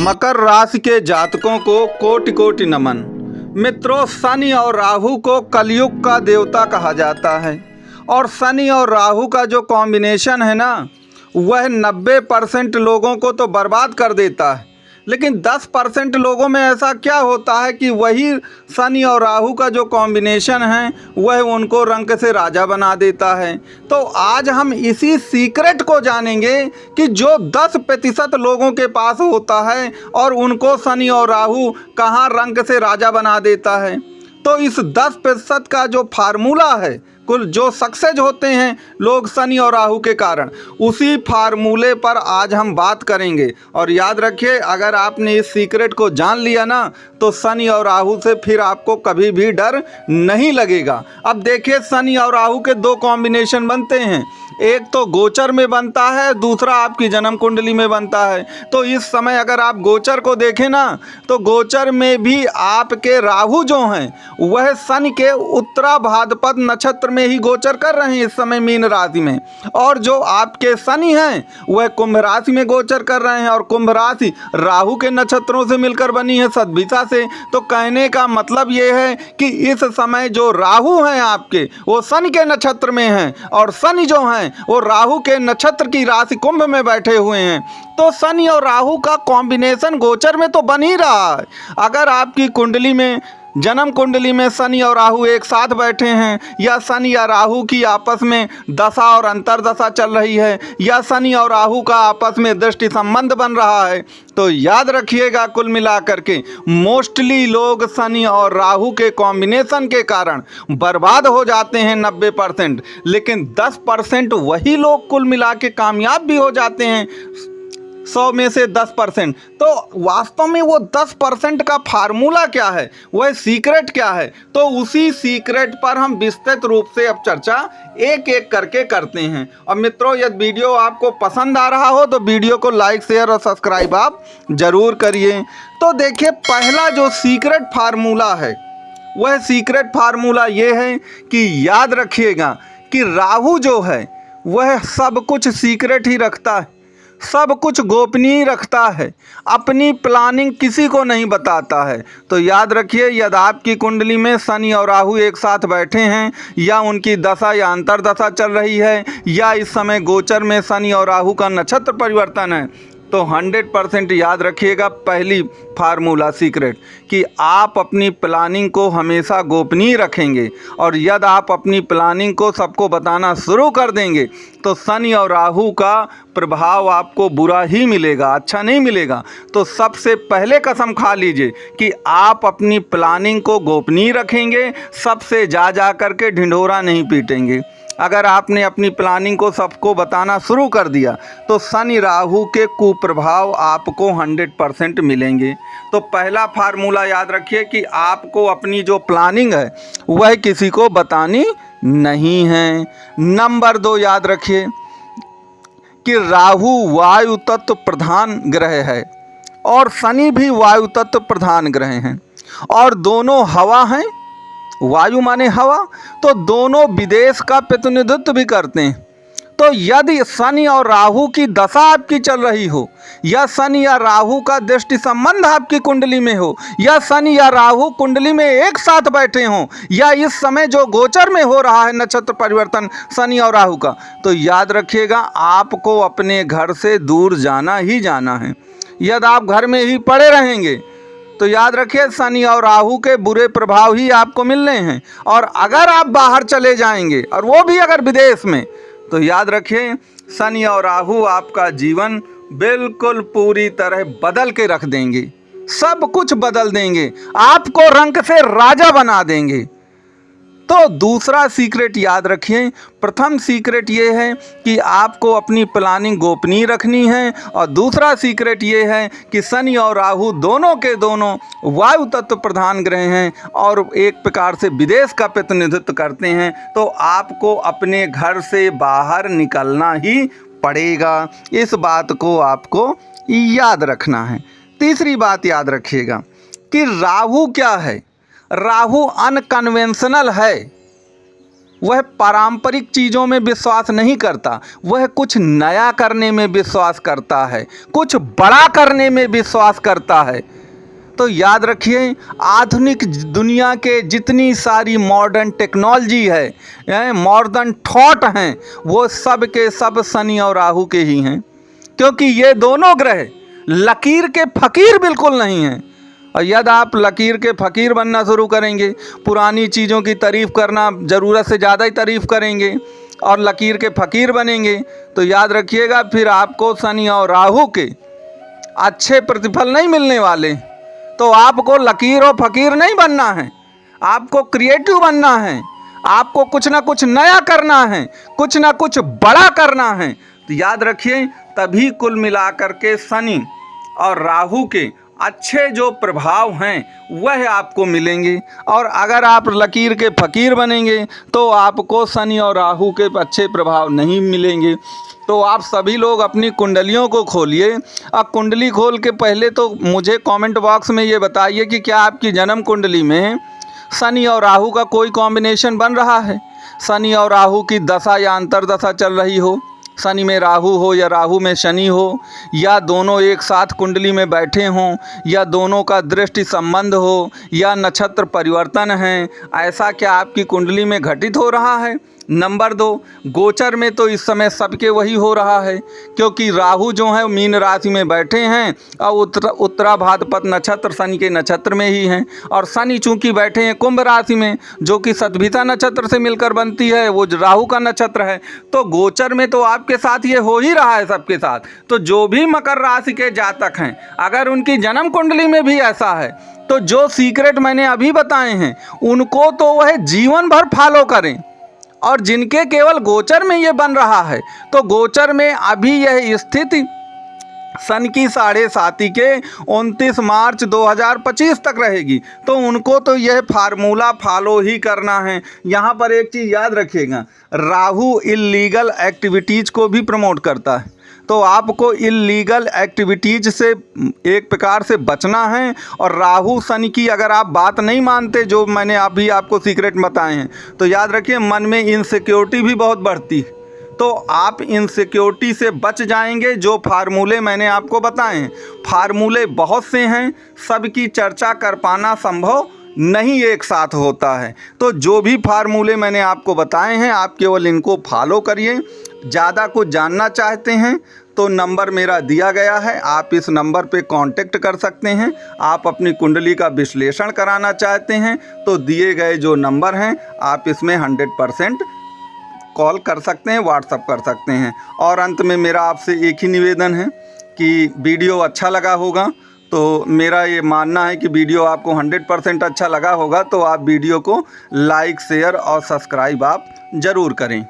मकर राशि के जातकों को कोटि कोटि नमन। मित्रों, शनि और राहु को कलयुग का देवता कहा जाता है और शनि और राहु का जो कॉम्बिनेशन है ना, वह 90% लोगों को तो बर्बाद कर देता है। लेकिन 10% लोगों में ऐसा क्या होता है कि वही शनि और राहु का जो कॉम्बिनेशन है वह उनको रंक से राजा बना देता है। तो आज हम इसी सीक्रेट को जानेंगे कि जो 10% लोगों के पास होता है और उनको शनि और राहु कहाँ रंक से राजा बना देता है। तो इस 10% का जो फार्मूला है, कुल जो सक्सेस होते हैं लोग शनि और राहु के कारण, उसी फार्मूले पर आज हम बात करेंगे। और याद रखिए, अगर आपने इस सीक्रेट को जान लिया ना, तो शनि और राहु से फिर आपको कभी भी डर नहीं लगेगा। अब देखिए, शनि और राहु के दो कॉम्बिनेशन बनते हैं, एक तो गोचर में बनता है, दूसरा आपकी जन्म कुंडली में बनता है। तो इस समय अगर आप गोचर को देखें ना, तो गोचर में भी आपके राहु जो हैं वह शनि के उत्तरा भाद्रपद नक्षत्र में ही गोचर कर रहे हैं इस समय मीन राशि में, और जो आपके शनि हैं वह कुंभ राशि में गोचर कर रहे हैं, और कुंभ राशि राहु के नक्षत्रों से मिलकर बनी है सद्भिषा से। तो कहने का मतलब ये है कि इस समय जो राहु हैं आपके, वो शनि के नक्षत्र में हैं, और शनि जो हैं वो राहु के नक्षत्र की राशि कुंभ में बैठे हुए हैं। तो शनि और राहु का कॉम्बिनेशन गोचर में तो बन ही रहा है। अगर आपकी कुंडली में, जन्म कुंडली में शनि और राहु एक साथ बैठे हैं, या शनि या राहु की आपस में दशा और अंतरदशा चल रही है, या शनि और राहु का आपस में दृष्टि संबंध बन रहा है, तो याद रखिएगा, कुल मिलाकर के मोस्टली लोग शनि और राहु के कॉम्बिनेशन के कारण बर्बाद हो जाते हैं 90%, लेकिन 10% वही लोग कुल मिला के कामयाब भी हो जाते हैं 100 में से 10%। तो वास्तव में वो 10% का फार्मूला क्या है, वह सीक्रेट क्या है, तो उसी सीक्रेट पर हम विस्तृत रूप से अब चर्चा एक एक करके करते हैं। और मित्रों, यदि वीडियो आपको पसंद आ रहा हो तो वीडियो को लाइक, शेयर और सब्सक्राइब आप ज़रूर करिए। तो देखिए, पहला जो सीक्रेट फार्मूला है, वह सीक्रेट फार्मूला ये है कि याद रखिएगा कि राहु जो है वह सब कुछ सीक्रेट ही रखता है, सब कुछ गोपनीय रखता है, अपनी प्लानिंग किसी को नहीं बताता है। तो याद रखिए, यदि आपकी कुंडली में शनि और राहु एक साथ बैठे हैं, या उनकी दशा या अंतरदशा चल रही है, या इस समय गोचर में शनि और राहु का नक्षत्र परिवर्तन है, तो 100% याद रखिएगा पहली फार्मूला सीक्रेट कि आप अपनी प्लानिंग को हमेशा गोपनीय रखेंगे। और यदि आप अपनी प्लानिंग को सबको बताना शुरू कर देंगे तो शनि और राहु का प्रभाव आपको बुरा ही मिलेगा, अच्छा नहीं मिलेगा। तो सबसे पहले कसम खा लीजिए कि आप अपनी प्लानिंग को गोपनीय रखेंगे, सबसे जा करके ढिंढोरा नहीं पीटेंगे। अगर आपने अपनी प्लानिंग को सबको बताना शुरू कर दिया तो शनि राहु के कुप्रभाव आपको 100% मिलेंगे। तो पहला फार्मूला याद रखिए कि आपको अपनी जो प्लानिंग है वह किसी को बतानी नहीं है। नंबर 2 याद रखिए कि राहु वायु तत्व प्रधान ग्रह है और शनि भी वायु तत्व प्रधान ग्रह हैं, और दोनों हवा हैं, वायु माने हवा, तो दोनों विदेश का प्रतिनिधित्व भी करते हैं। तो यदि शनि और राहु की दशा आपकी चल रही हो, या शनि या राहु का दृष्टि संबंध आपकी कुंडली में हो, या शनि या राहु कुंडली में एक साथ बैठे हों, या इस समय जो गोचर में हो रहा है नक्षत्र परिवर्तन शनि और राहु का, तो याद रखिएगा आपको अपने घर से दूर जाना ही जाना है। यदि आप घर में ही पड़े रहेंगे तो याद रखिए शनि और राहु के बुरे प्रभाव ही आपको मिलने हैं। और अगर आप बाहर चले जाएंगे, और वो भी अगर विदेश में, तो याद रखिए शनि और राहु आपका जीवन बिल्कुल पूरी तरह बदल के रख देंगे, सब कुछ बदल देंगे, आपको रंक से राजा बना देंगे। तो दूसरा सीक्रेट याद रखिए, प्रथम सीक्रेट ये है कि आपको अपनी प्लानिंग गोपनीय रखनी है, और दूसरा सीक्रेट ये है कि शनि और राहु दोनों के दोनों वायु तत्व प्रधान ग्रह हैं और एक प्रकार से विदेश का प्रतिनिधित्व करते हैं। तो आपको अपने घर से बाहर निकलना ही पड़ेगा, इस बात को आपको याद रखना है। तीसरी बात याद रखिएगा कि राहु क्या है, राहु अनकन्वेंशनल है। वह पारंपरिक चीज़ों में विश्वास नहीं करता, वह कुछ नया करने में विश्वास करता है, कुछ बड़ा करने में विश्वास करता है। तो याद रखिए, आधुनिक दुनिया के जितनी सारी मॉडर्न टेक्नोलॉजी है, मॉडर्न थॉट हैं, वो सब के सब शनि और राहु के ही हैं, क्योंकि ये दोनों ग्रह लकीर के फ़कीर बिल्कुल नहीं हैं। और यदि आप लकीर के फ़कीर बनना शुरू करेंगे, पुरानी चीज़ों की तारीफ़ करना, ज़रूरत से ज़्यादा ही तारीफ़ करेंगे और लकीर के फ़कीर बनेंगे, तो याद रखिएगा फिर आपको शनि और राहु के अच्छे प्रतिफल नहीं मिलने वाले। तो आपको लकीर और फ़कीर नहीं बनना है, आपको क्रिएटिव बनना है, आपको कुछ ना कुछ नया करना है, कुछ ना कुछ बड़ा करना है। तो याद रखिए, तभी कुल मिलाकर के शनि और राहु के अच्छे जो प्रभाव हैं वह आपको मिलेंगे। और अगर आप लकीर के फ़कीर बनेंगे तो आपको शनि और राहु के अच्छे प्रभाव नहीं मिलेंगे। तो आप सभी लोग अपनी कुंडलियों को खोलिए। अब कुंडली खोल के पहले तो मुझे कमेंट बॉक्स में ये बताइए कि क्या आपकी जन्म कुंडली में शनि और राहु का कोई कॉम्बिनेशन बन रहा है। शनि और राहु की दशा या अंतरदशा चल रही हो, शनि में राहु हो या राहु में शनि हो, या दोनों एक साथ कुंडली में बैठे हों, या दोनों का दृष्टि संबंध हो, या नक्षत्र परिवर्तन है, ऐसा क्या आपकी कुंडली में घटित हो रहा है। नंबर 2, गोचर में तो इस समय सबके वही हो रहा है, क्योंकि राहु जो है मीन राशि में बैठे हैं और उत्तरा भाद्रपद नक्षत्र शनि के नक्षत्र में ही हैं, और शनि चूंकि बैठे हैं कुंभ राशि में, जो कि सतभिता नक्षत्र से मिलकर बनती है, वो राहु का नक्षत्र है। तो गोचर में तो आपके साथ ये हो ही रहा है सबके साथ। तो जो भी मकर राशि के जातक हैं, अगर उनकी जन्म कुंडली में भी ऐसा है, तो जो सीक्रेट मैंने अभी बताए हैं उनको तो वह जीवन भर फॉलो करें। और जिनके केवल गोचर में ये बन रहा है, तो गोचर में अभी यह स्थिति सन की 7.5 के 29 मार्च 2025 तक रहेगी, तो उनको तो यह फार्मूला फॉलो ही करना है। यहाँ पर एक चीज़ याद रखिएगा, राहु इल्लीगल एक्टिविटीज़ को भी प्रमोट करता है, तो आपको इल्लीगल एक्टिविटीज़ से एक प्रकार से बचना है। और राहु शनि की अगर आप बात नहीं मानते, जो मैंने अभी आपको सीक्रेट बताए हैं, तो याद रखिए मन में इनसिक्योरिटी भी बहुत बढ़ती है, तो आप इनसिक्योरिटी से बच जाएंगे। जो फार्मूले मैंने आपको बताए हैं, फार्मूले बहुत से हैं, सबकी चर्चा कर पाना संभव नहीं एक साथ होता है। तो जो भी फार्मूले मैंने आपको बताए हैं, आप केवल इनको फॉलो करिए। ज़्यादा कुछ जानना चाहते हैं तो नंबर मेरा दिया गया है, आप इस नंबर पे कांटेक्ट कर सकते हैं। आप अपनी कुंडली का विश्लेषण कराना चाहते हैं तो दिए गए जो नंबर हैं, आप इसमें 100% कॉल कर सकते हैं, व्हाट्सअप कर सकते हैं। और अंत में मेरा आपसे एक ही निवेदन है कि वीडियो अच्छा लगा होगा, तो मेरा ये मानना है कि वीडियो आपको 100% अच्छा लगा होगा, तो आप वीडियो को लाइक, शेयर और सब्सक्राइब आप ज़रूर करें।